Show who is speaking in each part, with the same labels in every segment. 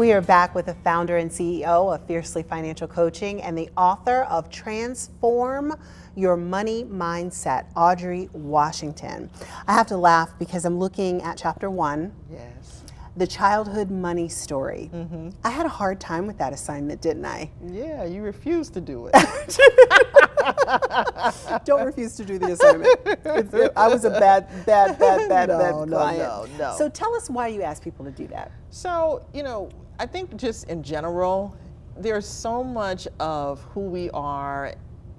Speaker 1: We are back with the founder and CEO of Fiercely Financial Coaching and the author of Transform Your Money Mindset, Audrey Washington. I have to laugh because I'm looking at chapter 1.
Speaker 2: Yes.
Speaker 1: The childhood money story. I had a hard time with that assignment, didn't I?
Speaker 2: Yeah, you refused to do it.
Speaker 1: Don't refuse to do the assignment. I was a bad client.
Speaker 2: No.
Speaker 1: So tell us why you ask people to do that.
Speaker 2: So, I think just in general, there's so much of who we are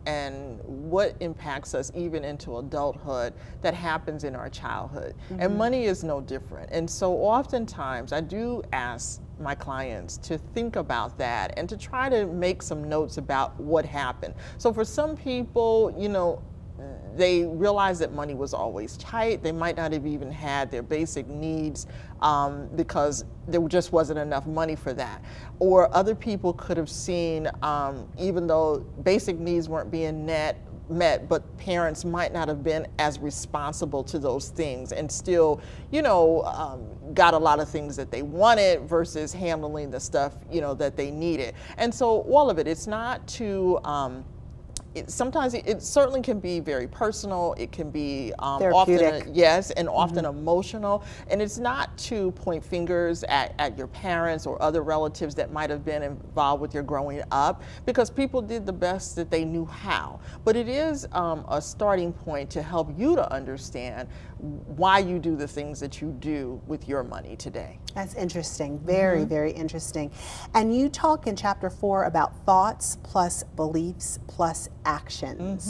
Speaker 2: and what impacts us even into adulthood that happens in our childhood. And money is no different. And so oftentimes I do ask my clients to think about that and to try to make some notes about what happened. So for some people, they realize that money was always tight. They might not have even had their basic needs because there just wasn't enough money for that. Or other people could have seen, even though basic needs weren't being met, but parents might not have been as responsible to those things and still, got a lot of things that they wanted versus handling the stuff, that they needed. And so all of it, it's not too, sometimes it certainly can be very personal. It can be
Speaker 1: therapeutic.
Speaker 2: often emotional. And it's not to point fingers at your parents or other relatives that might have been involved with your growing up, because people did the best that they knew how. But it is a starting point to help you to understand why you do the things that you do with your money today.
Speaker 1: That's interesting. Very, very interesting. And you talk in chapter 4 about thoughts plus beliefs plus actions.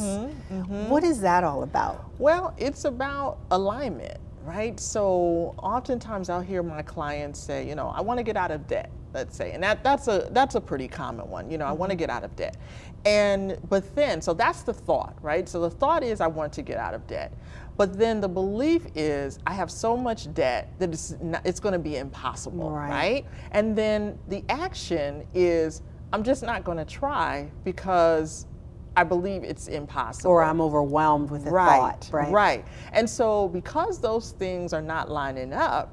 Speaker 1: What is that all about?
Speaker 2: Well, it's about alignment, right? So oftentimes I'll hear my clients say, I want to get out of debt, let's say, and that's a pretty common one. I want to get out of debt. So that's the thought, right? So the thought is I want to get out of debt. But then the belief is I have so much debt that it's going to be impossible, right? And then the action is I'm just not going to try because I believe it's impossible.
Speaker 1: Or I'm overwhelmed with the thought, right?
Speaker 2: Right. And so because those things are not lining up,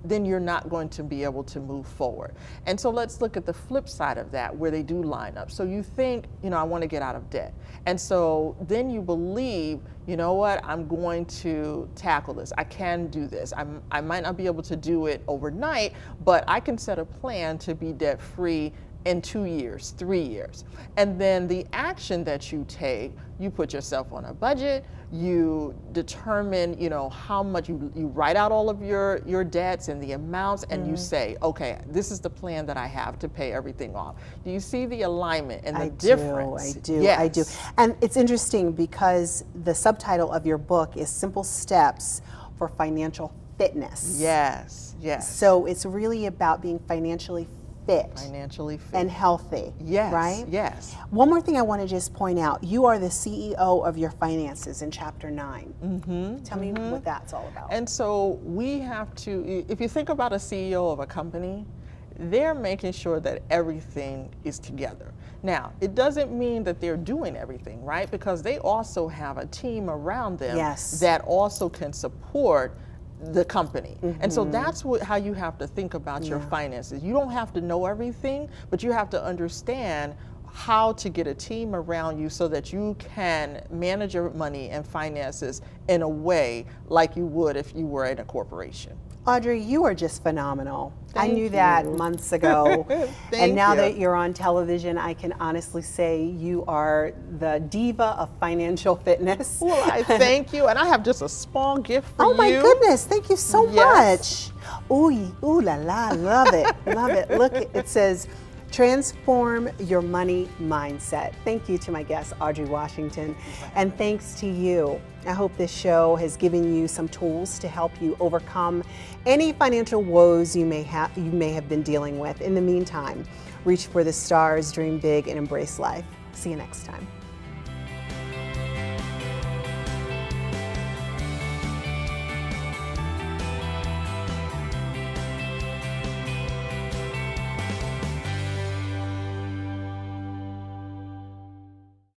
Speaker 2: then you're not going to be able to move forward. And so let's look at the flip side of that, where they do line up. So you think, I want to get out of debt. And so then you believe, what, I'm going to tackle this. I can do this. I might not be able to do it overnight, but I can set a plan to be debt free in 2 years, 3 years. And then the action that you take, you put yourself on a budget, you determine, how much you write out all of your debts and the amounts, and you say, okay, this is the plan that I have to pay everything off. Do you see the alignment and the difference?
Speaker 1: I do.
Speaker 2: Yes.
Speaker 1: I do. And it's interesting because the subtitle of your book is Simple Steps for Financial Fitness.
Speaker 2: Yes.
Speaker 1: So it's really about being financially fit and healthy.
Speaker 2: Yes.
Speaker 1: Right?
Speaker 2: Yes.
Speaker 1: One more thing I want to just point out. You are the CEO of your finances in chapter 9. Tell me what that's all about.
Speaker 2: And so we have to, if you think about a CEO of a company, they're making sure that everything is together. Now, it doesn't mean that they're doing everything, right? Because they also have a team around them that also can support the company. And so that's how you have to think about your finances. You don't have to know everything, but you have to understand how to get a team around you so that you can manage your money and finances in a way like you would if you were in a corporation.
Speaker 1: Audrey, you are just phenomenal. I
Speaker 2: Thank
Speaker 1: knew
Speaker 2: you.
Speaker 1: that months ago. And now
Speaker 2: you.
Speaker 1: that you're on television, I can honestly say you are the diva of financial fitness.
Speaker 2: Well, I thank you. And I have just a small gift for you.
Speaker 1: Oh my goodness, thank you so much. Ooh la la, love it, love it. Look, it says, Transform Your Money Mindset. Thank you to my guest, Audrey Washington, and thanks to you. I hope this show has given you some tools to help you overcome any financial woes you may have been dealing with. In the meantime, reach for the stars, dream big, and embrace life. See you next time.